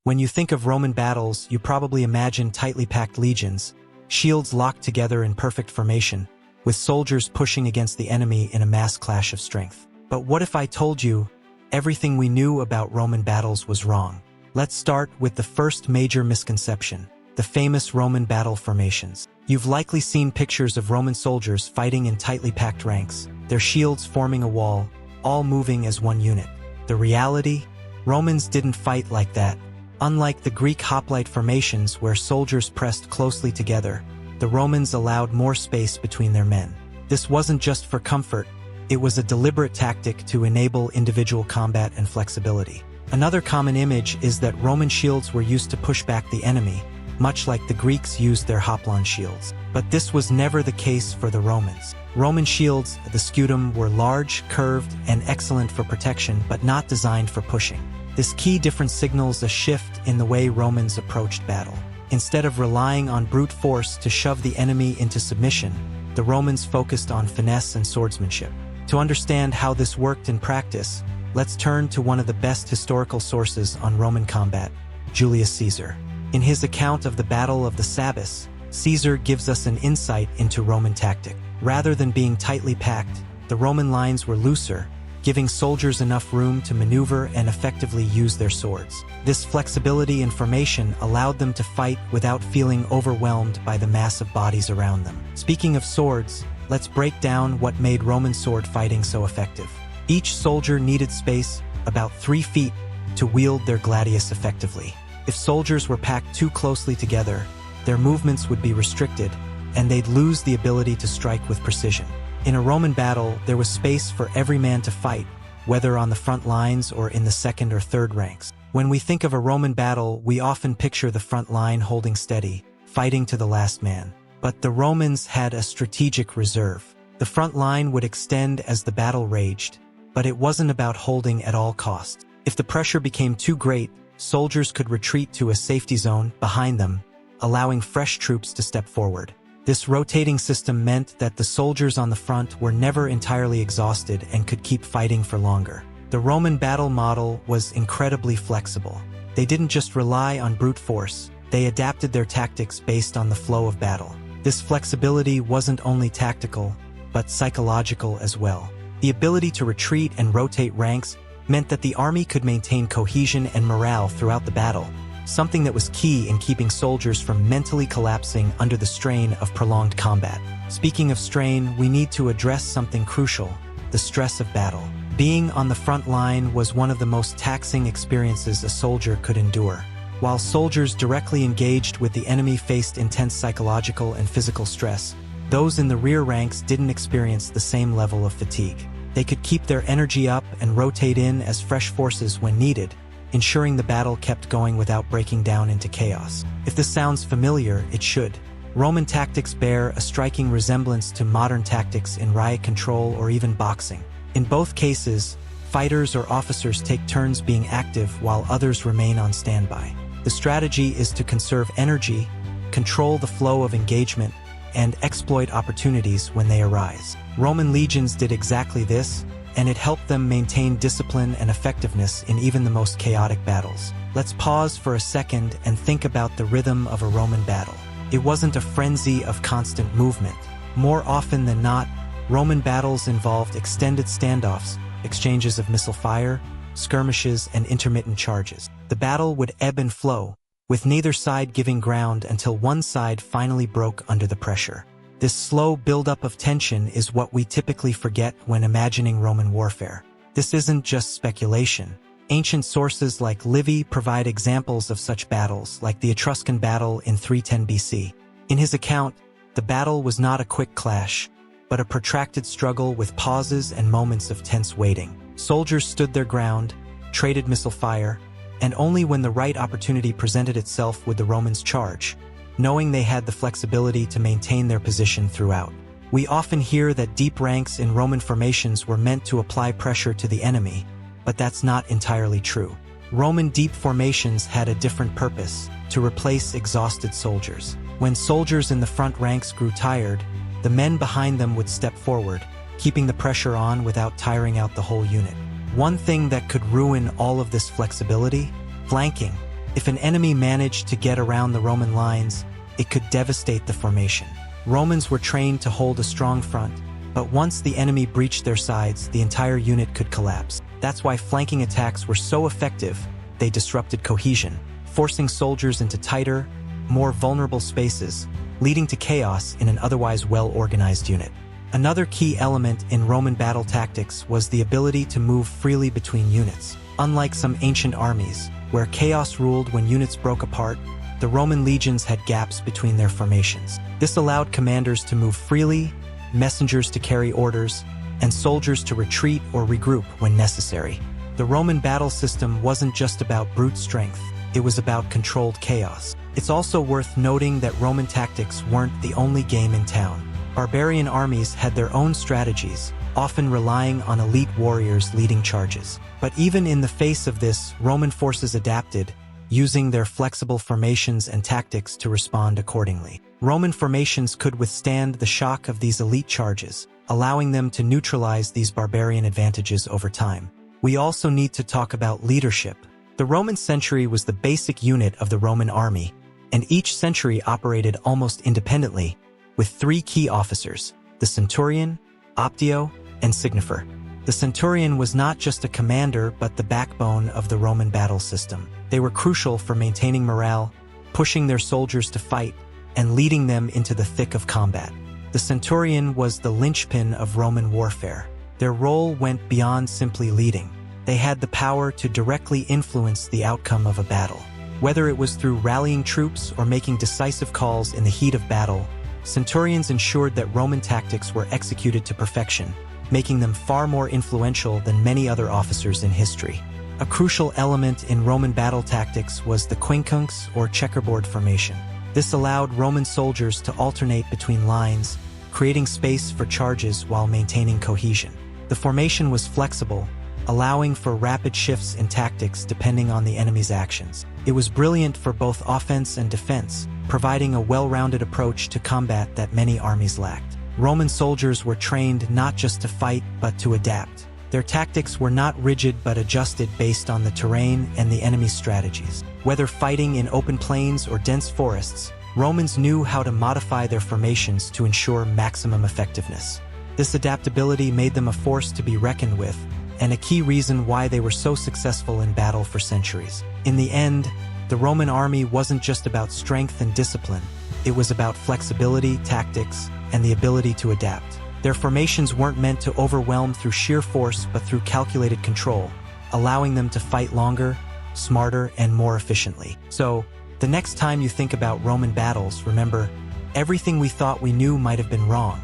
When you think of Roman battles, you probably imagine tightly packed legions, shields locked together in perfect formation, with soldiers pushing against the enemy in a mass clash of strength. But what if I told you everything we knew about Roman battles was wrong? Let's start with the first major misconception, the famous Roman battle formations. You've likely seen pictures of Roman soldiers fighting in tightly packed ranks, their shields forming a wall, all moving as one unit. The reality? Romans didn't fight like that. Unlike the Greek hoplite formations where soldiers pressed closely together, the Romans allowed more space between their men. This wasn't just for comfort, it was a deliberate tactic to enable individual combat and flexibility. Another common image is that Roman shields were used to push back the enemy, much like the Greeks used their hoplon shields. But this was never the case for the Romans. Roman shields, the scutum, were large, curved, and excellent for protection, but not designed for pushing. This key difference signals a shift in the way Romans approached battle. Instead of relying on brute force to shove the enemy into submission, the Romans focused on finesse and swordsmanship. To understand how this worked in practice, let's turn to one of the best historical sources on Roman combat, Julius Caesar. In his account of the Battle of the Sabus, Caesar gives us an insight into Roman tactic. Rather than being tightly packed, the Roman lines were looser, giving soldiers enough room to maneuver and effectively use their swords. This flexibility in formation allowed them to fight without feeling overwhelmed by the massive bodies around them. Speaking of swords, let's break down what made Roman sword fighting so effective. Each soldier needed space, about 3 feet, to wield their gladius effectively. If soldiers were packed too closely together, their movements would be restricted, and they'd lose the ability to strike with precision. In a Roman battle, there was space for every man to fight, whether on the front lines or in the second or third ranks. When we think of a Roman battle, we often picture the front line holding steady, fighting to the last man. But the Romans had a strategic reserve. The front line would extend as the battle raged, but it wasn't about holding at all costs. If the pressure became too great, soldiers could retreat to a safety zone behind them, allowing fresh troops to step forward. This rotating system meant that the soldiers on the front were never entirely exhausted and could keep fighting for longer. The Roman battle model was incredibly flexible. They didn't just rely on brute force, they adapted their tactics based on the flow of battle. This flexibility wasn't only tactical, but psychological as well. The ability to retreat and rotate ranks meant that the army could maintain cohesion and morale throughout the battle, something that was key in keeping soldiers from mentally collapsing under the strain of prolonged combat. Speaking of strain, we need to address something crucial: the stress of battle. Being on the front line was one of the most taxing experiences a soldier could endure. While soldiers directly engaged with the enemy faced intense psychological and physical stress, those in the rear ranks didn't experience the same level of fatigue. They could keep their energy up and rotate in as fresh forces when needed, ensuring the battle kept going without breaking down into chaos. If this sounds familiar, it should. Roman tactics bear a striking resemblance to modern tactics in riot control or even boxing. In both cases, fighters or officers take turns being active while others remain on standby. The strategy is to conserve energy, control the flow of engagement, and exploit opportunities when they arise. Roman legions did exactly this, and it helped them maintain discipline and effectiveness in even the most chaotic battles. Let's pause for a second and think about the rhythm of a Roman battle. It wasn't a frenzy of constant movement. More often than not, Roman battles involved extended standoffs, exchanges of missile fire, skirmishes, and intermittent charges. The battle would ebb and flow, with neither side giving ground until one side finally broke under the pressure. This slow buildup of tension is what we typically forget when imagining Roman warfare. This isn't just speculation. Ancient sources like Livy provide examples of such battles, like the Etruscan battle in 310 BC. In his account, the battle was not a quick clash, but a protracted struggle with pauses and moments of tense waiting. Soldiers stood their ground, traded missile fire, and only when the right opportunity presented itself would the Romans charge, knowing they had the flexibility to maintain their position throughout. We often hear that deep ranks in Roman formations were meant to apply pressure to the enemy, but that's not entirely true. Roman deep formations had a different purpose: to replace exhausted soldiers. When soldiers in the front ranks grew tired, the men behind them would step forward, keeping the pressure on without tiring out the whole unit. One thing that could ruin all of this flexibility: flanking. If an enemy managed to get around the Roman lines, it could devastate the formation. Romans were trained to hold a strong front, but once the enemy breached their sides, the entire unit could collapse. That's why flanking attacks were so effective. They disrupted cohesion, forcing soldiers into tighter, more vulnerable spaces, leading to chaos in an otherwise well-organized unit. Another key element in Roman battle tactics was the ability to move freely between units. Unlike some ancient armies, where chaos ruled when units broke apart, the Roman legions had gaps between their formations. This allowed commanders to move freely, messengers to carry orders, and soldiers to retreat or regroup when necessary. The Roman battle system wasn't just about brute strength, it was about controlled chaos. It's also worth noting that Roman tactics weren't the only game in town. Barbarian armies had their own strategies, often relying on elite warriors leading charges. But even in the face of this, Roman forces adapted, using their flexible formations and tactics to respond accordingly. Roman formations could withstand the shock of these elite charges, allowing them to neutralize these barbarian advantages over time. We also need to talk about leadership. The Roman century was the basic unit of the Roman army, and each century operated almost independently, with three key officers: the centurion, optio, and signifer. The centurion was not just a commander but the backbone of the Roman battle system. They were crucial for maintaining morale, pushing their soldiers to fight, and leading them into the thick of combat. The centurion was the linchpin of Roman warfare. Their role went beyond simply leading. They had the power to directly influence the outcome of a battle. Whether it was through rallying troops or making decisive calls in the heat of battle, centurions ensured that Roman tactics were executed to perfection, making them far more influential than many other officers in history. A crucial element in Roman battle tactics was the quincunx or checkerboard formation. This allowed Roman soldiers to alternate between lines, creating space for charges while maintaining cohesion. The formation was flexible, allowing for rapid shifts in tactics depending on the enemy's actions. It was brilliant for both offense and defense, providing a well-rounded approach to combat that many armies lacked. Roman soldiers were trained not just to fight but to adapt. Their tactics were not rigid but adjusted based on the terrain and the enemy's strategies. Whether fighting in open plains or dense forests, Romans knew how to modify their formations to ensure maximum effectiveness. This adaptability made them a force to be reckoned with, and a key reason why they were so successful in battle for centuries. In the end, the Roman army wasn't just about strength and discipline, it was about flexibility, tactics, and the ability to adapt. Their formations weren't meant to overwhelm through sheer force but through calculated control, allowing them to fight longer, smarter, and more efficiently. So, the next time you think about Roman battles, remember, everything we thought we knew might have been wrong.